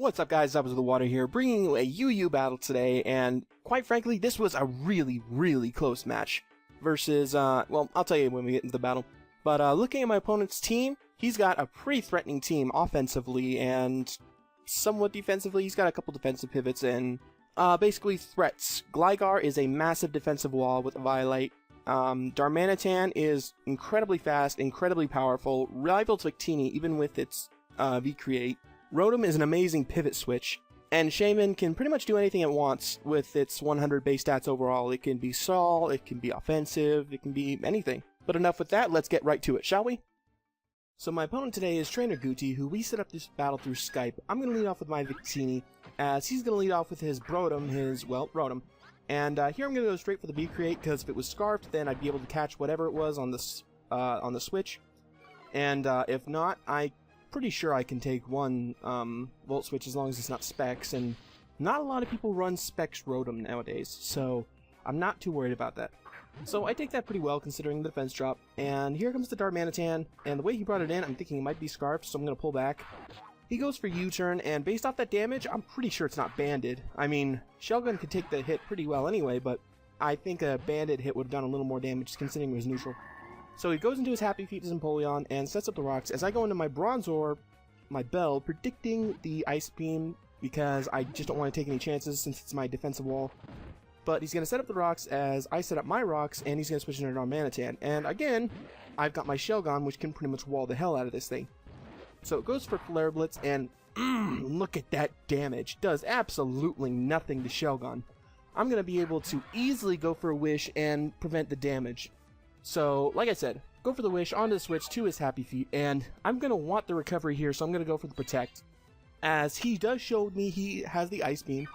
What's up guys, Up to the Water here, bringing you a UU battle today, and quite frankly, this was a really close match versus, well, I'll tell you when we get into the battle. But looking at my opponent's team, he's got a pretty threatening team offensively and somewhat defensively. He's got a couple defensive pivots and basically threats. Gligar is a massive defensive wall with a Violite. Darmanitan is incredibly fast, incredibly powerful, rival to Victini even with its V-Create. Rotom is an amazing pivot switch, and Shaman can pretty much do anything it wants with its 100 base stats overall. It can be Sol, it can be offensive, it can be anything. But enough with that, let's get right to it, shall we? So my opponent today is TrainerGuti, who we set up this battle through Skype. I'm going to lead off with my Victini, as he's going to lead off with his Rotom, And here I'm going to go straight for the V-Create, because if it was Scarfed, then I'd be able to catch whatever it was on the switch. And if not, I'm pretty sure I can take one Volt Switch as long as it's not Specs, and not a lot of people run Specs Rotom nowadays, so I'm not too worried about that. So I take that pretty well considering the defense drop, and here comes the Darmanitan, and the way he brought it in, I'm thinking it might be Scarfed, so I'm going to pull back. He goes for U-turn, and based off that damage, I'm pretty sure it's not banded. I mean, Shell Gun could take the hit pretty well anyway, but I think a banded hit would have done a little more damage considering it was neutral. So he goes into his Happy Feet, his Empoleon, and sets up the rocks as I go into my Bronzor, my Bell, predicting the Ice Beam, because I just don't want to take any chances since it's my defensive wall. But he's going to set up the rocks as I set up my rocks, and he's going to switch into Darmanitan. And again, I've got my Shelgon, which can pretty much wall the hell out of this thing. So it goes for Flare Blitz, and look at that damage. Does absolutely nothing to Shelgon. I'm going to be able to easily go for a Wish and prevent the damage. So, like I said, go for the Wish, onto the switch to his Happy Feet, and I'm going to want the recovery here, so I'm going to go for the Protect. As he does show me he has the Ice Beam,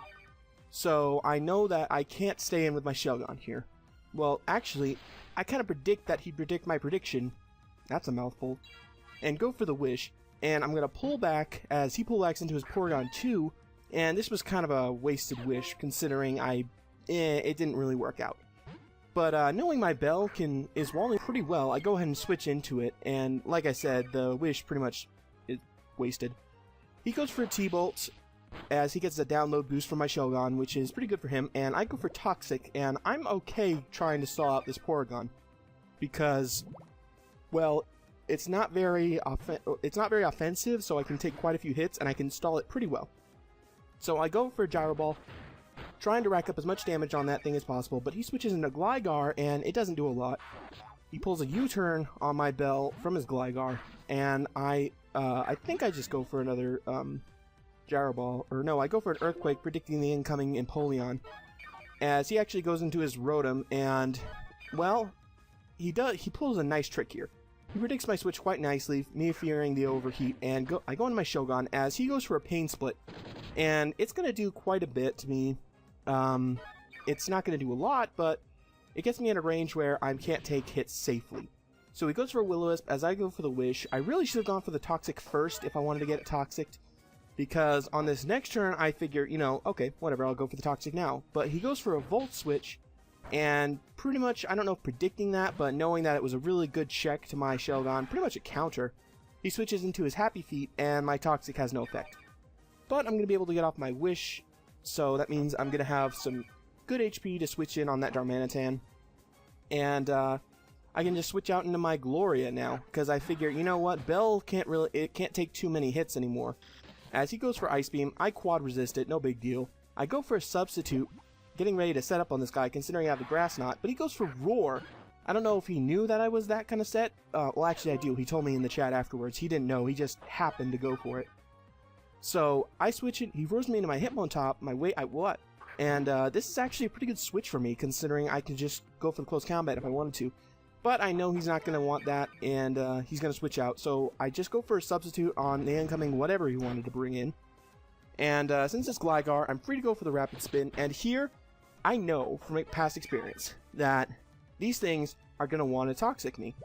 so I know that I can't stay in with my Shelgon here. Well, actually, I kind of predict that he'd predict my prediction, that's a mouthful, and go for the Wish, and I'm going to pull back as he pull backs into his Porygon 2, and this was kind of a wasted Wish, considering it didn't really work out. But knowing my Bell is walling pretty well, I go ahead and switch into it, and like I said, the Wish pretty much is wasted. He goes for a T-Bolt, as he gets a download boost from my Shelgon, which is pretty good for him, and I go for Toxic, and I'm okay trying to stall out this Porygon, because, well, it's not very offensive, so I can take quite a few hits, and I can stall it pretty well. So I go for a Gyro Ball, trying to rack up as much damage on that thing as possible, but he switches into Gligar, and it doesn't do a lot. He pulls a U-turn on my Bell from his Gligar, and I think I just go for another Gyro Ball, or no, I go for an Earthquake, predicting the incoming Empoleon, as he actually goes into his Rotom, and, well, he pulls a nice trick here. He predicts my switch quite nicely, me fearing the overheat, and I go into my Shogun, as he goes for a Pain Split, and it's going to do quite a bit to me. It's not going to do a lot, but it gets me in a range where I can't take hits safely. So he goes for a Will-O-Wisp as I go for the Wish. I really should have gone for the Toxic first if I wanted to get it Toxic, because on this next turn I figure, you know, okay, whatever, I'll go for the Toxic now. But he goes for a Volt Switch, and pretty much, I don't know if predicting that, but knowing that it was a really good check to my Shelgon, pretty much a counter, he switches into his Happy Feet, and my Toxic has no effect. But I'm going to be able to get off my Wish, so that means I'm going to have some good HP to switch in on that Darmanitan. And I can just switch out into my Gloria now, because I figure, you know what, Bell can't take too many hits anymore. As he goes for Ice Beam, I quad resist it, no big deal. I go for a Substitute, getting ready to set up on this guy, considering I have the Grass Knot, but he goes for Roar. I don't know if he knew that I was that kind of set. Well, actually I do. He told me in the chat afterwards. He didn't know. He just happened to go for it. So I switch it, he roars me into my Hitmontop, and this is actually a pretty good switch for me, considering I can just go for the close combat if I wanted to. But I know he's not going to want that, and he's going to switch out, so I just go for a Substitute on the incoming whatever he wanted to bring in. And since it's Gligar, I'm free to go for the Rapid Spin, and here, I know from past experience that these things are going to want to Toxic me.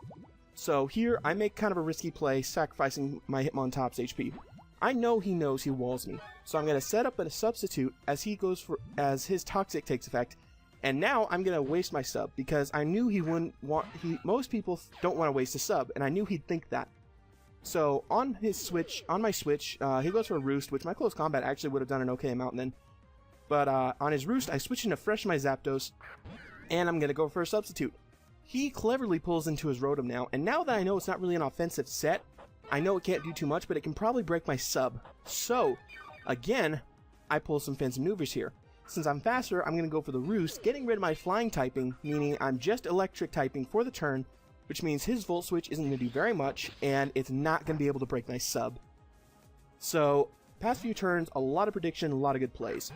So here, I make kind of a risky play, sacrificing my Hitmontop's HP. I know he knows he walls me, so I'm going to set up a Substitute as his Toxic takes effect, and now I'm going to waste my sub, because I knew he wouldn't want, most people don't want to waste a sub, and I knew he'd think that. So on his switch, on my switch, he goes for a Roost, which my close combat actually would have done an okay amount then. But on his Roost, I switch into Fresh my Zapdos, and I'm going to go for a Substitute. He cleverly pulls into his Rotom now, and now that I know it's not really an offensive set, I know it can't do too much, but it can probably break my sub. So, again, I pull some fancy maneuvers here. Since I'm faster, I'm going to go for the Roost, getting rid of my Flying typing, meaning I'm just Electric typing for the turn, which means his Volt Switch isn't going to do very much, and it's not going to be able to break my sub. So, past few turns, a lot of prediction, a lot of good plays.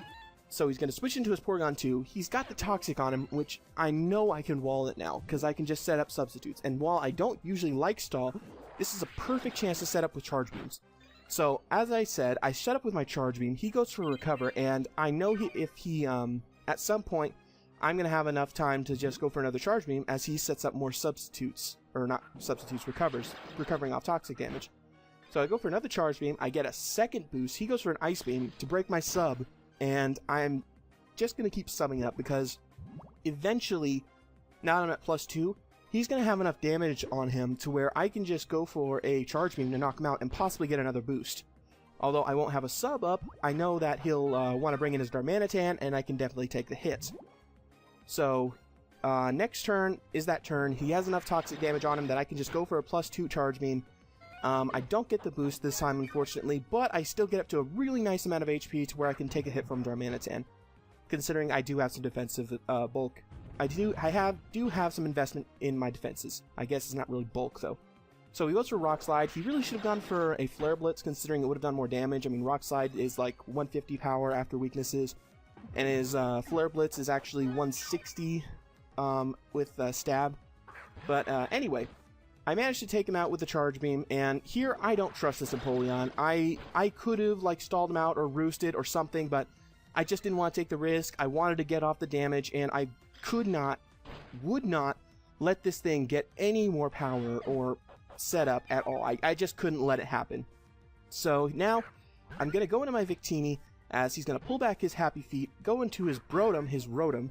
So he's going to switch into his Porygon 2. He's got the Toxic on him, which I know I can wall it now, because I can just set up substitutes. And while I don't usually like stall, this is a perfect chance to set up with Charge Beams. So, as I said, I set up with my Charge Beam, he goes for a Recover, and I know if he, at some point, I'm going to have enough time to just go for another Charge Beam as he sets up more substitutes, or not substitutes, recovering off Toxic damage. So I go for another Charge Beam, I get a second boost, he goes for an Ice Beam to break my sub, and I'm just going to keep subbing up because eventually, now that I'm at +2, he's going to have enough damage on him to where I can just go for a Charge Beam to knock him out and possibly get another boost. Although I won't have a sub up, I know that he'll want to bring in his Darmanitan, and I can definitely take the hit. So, next turn is that turn. He has enough toxic damage on him that I can just go for a +2 Charge Beam. I don't get the boost this time, unfortunately, but I still get up to a really nice amount of HP to where I can take a hit from Darmanitan, considering I do have some defensive bulk. I do have some investment in my defenses. I guess it's not really bulk, though. So he goes for Rock Slide. He really should have gone for a Flare Blitz, considering it would have done more damage. I mean, Rock Slide is like 150 power after weaknesses, and his Flare Blitz is actually 160 with Stab. But anyway, I managed to take him out with the Charge Beam, and here I don't trust this Empoleon. I could have like stalled him out or roosted or something, but I just didn't want to take the risk. I wanted to get off the damage, and I would not let this thing get any more power or setup at all. I just couldn't let it happen. So now I'm going to go into my Victini as he's going to pull back his Happy Feet, go into his Rotom,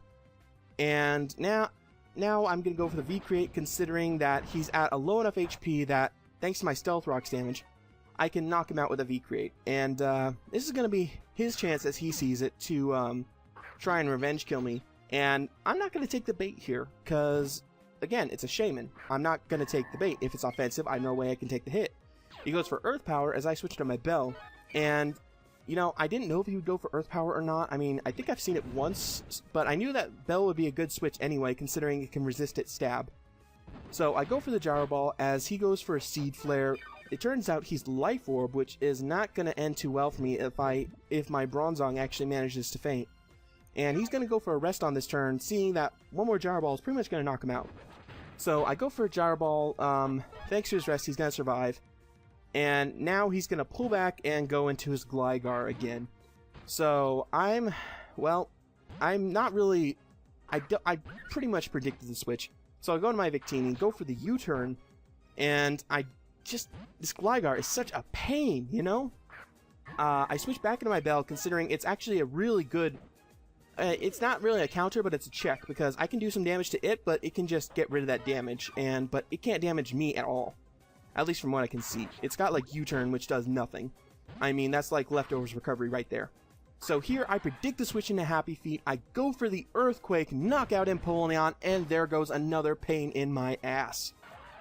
and now I'm going to go for the V-Create, considering that he's at a low enough HP that, thanks to my Stealth Rocks damage, I can knock him out with a V-Create. And this is going to be his chance, as he sees it, to try and revenge kill me. And I'm not going to take the bait here, because, again, it's a Shaman. I'm not going to take the bait. If it's offensive, I know a way I can take the hit. He goes for Earth Power as I switch to my Bell, and, you know, I didn't know if he would go for Earth Power or not. I mean, I think I've seen it once, but I knew that Bell would be a good switch anyway, considering it can resist its stab. So I go for the Gyro Ball as he goes for a Seed Flare. It turns out he's Life Orb, which is not going to end too well for me if my Bronzong actually manages to faint. And he's going to go for a Rest on this turn, seeing that one more Gyro Ball is pretty much going to knock him out. So I go for a Gyro Ball. Thanks to his Rest, he's going to survive. And now he's going to pull back and go into his Gligar again. So I'm not really... I pretty much predicted the switch. So I go to my Victini, go for the U-turn, and this Gligar is such a pain, you know? I switch back into my Bell, considering it's actually a really good... it's not really a counter, but it's a check, because I can do some damage to it, but it can just get rid of that damage, but it can't damage me at all. At least from what I can see. It's got like U-turn, which does nothing. I mean, that's like Leftovers recovery right there. So here, I predict the switch into Happy Feet, I go for the Earthquake, knock out Empoleon, and there goes another pain in my ass.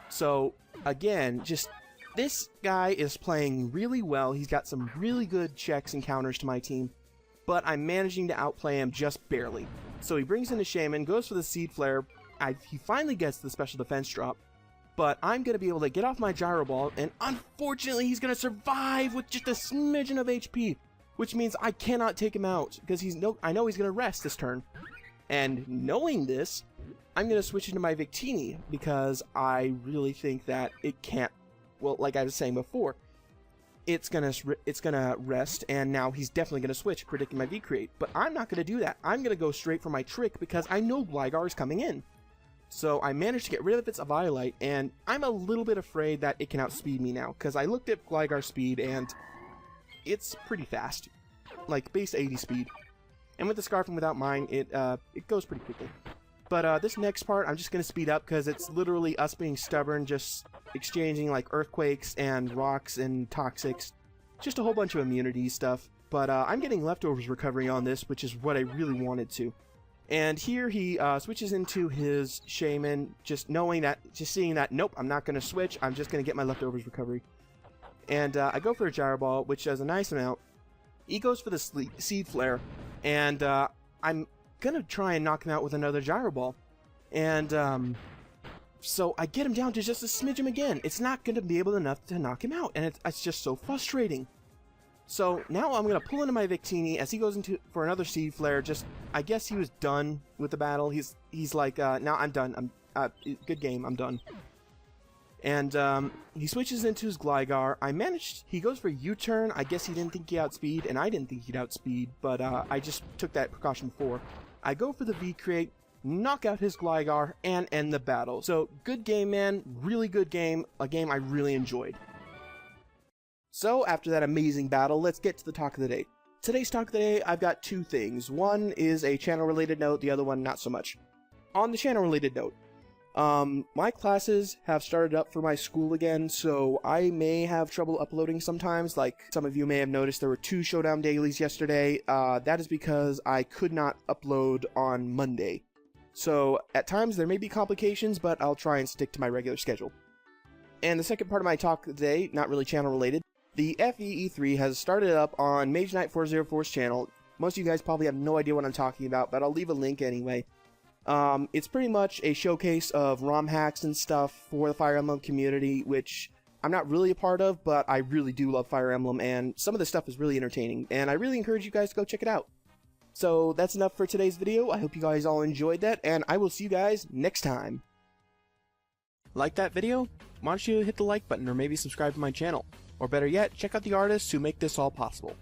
So, again, this guy is playing really well. He's got some really good checks and counters to my team, but I'm managing to outplay him just barely. So he brings in a Shaman, goes for the Seed Flare, he finally gets the Special Defense drop, but I'm going to be able to get off my Gyro Ball, and unfortunately he's going to survive with just a smidgen of HP, which means I cannot take him out, because I know he's going to rest this turn. And knowing this, I'm going to switch into my Victini, because I really think that it can't, well, like I was saying before, it's gonna rest, and now he's definitely going to switch, predicting my V-Create. But I'm not going to do that. I'm going to go straight for my Trick, because I know Gligar is coming in. So I managed to get rid of its Eviolite, and I'm a little bit afraid that it can outspeed me now, because I looked at Gligar's speed, and it's pretty fast. Like, base 80 speed. And with the Scarf and without mine, it goes pretty quickly. But this next part, I'm just going to speed up, because it's literally us being stubborn, just exchanging like earthquakes and rocks and toxics, just a whole bunch of immunity stuff. But I'm getting leftovers recovery on this, which is what I really wanted to. And here he switches into his Shaman, just seeing that, nope, I'm not going to switch, I'm just going to get my leftovers recovery. And I go for a Gyro Ball, which does a nice amount. He goes for the Seed Flare, and I'm going to try and knock him out with another Gyro Ball. And so I get him down to just a smidgen again. It's not going to be able enough to knock him out, and it's just so frustrating. So now I'm going to pull into my Victini as he goes into for another Seed Flare. I guess he was done with the battle. He's like, now I'm done. Good game, I'm done. And he switches into his Gligar. He goes for U-turn. I guess he didn't think he'd outspeed, and I didn't think he'd outspeed, but I just took that precaution before. I go for the V-Create, knock out his Gligar, and end the battle. So, good game, man. Really good game. A game I really enjoyed. So, after that amazing battle, let's get to the talk of the day. Today's talk of the day, I've got two things. One is a channel-related note, the other one not so much. On the channel-related note, my classes have started up for my school again, so I may have trouble uploading sometimes. Like some of you may have noticed, there were 2 Showdown dailies yesterday. That is because I could not upload on Monday. So, at times there may be complications, but I'll try and stick to my regular schedule. And the second part of my talk today, not really channel-related, the FEE3 has started up on Mage Knight 404's channel. Most of you guys probably have no idea what I'm talking about, but I'll leave a link anyway. It's pretty much a showcase of ROM hacks and stuff for the Fire Emblem community, which I'm not really a part of, but I really do love Fire Emblem, and some of the stuff is really entertaining, and I really encourage you guys to go check it out. So that's enough for today's video. I hope you guys all enjoyed that, and I will see you guys next time. Like that video? Why don't you hit the like button or maybe subscribe to my channel? Or better yet, check out the artists who make this all possible.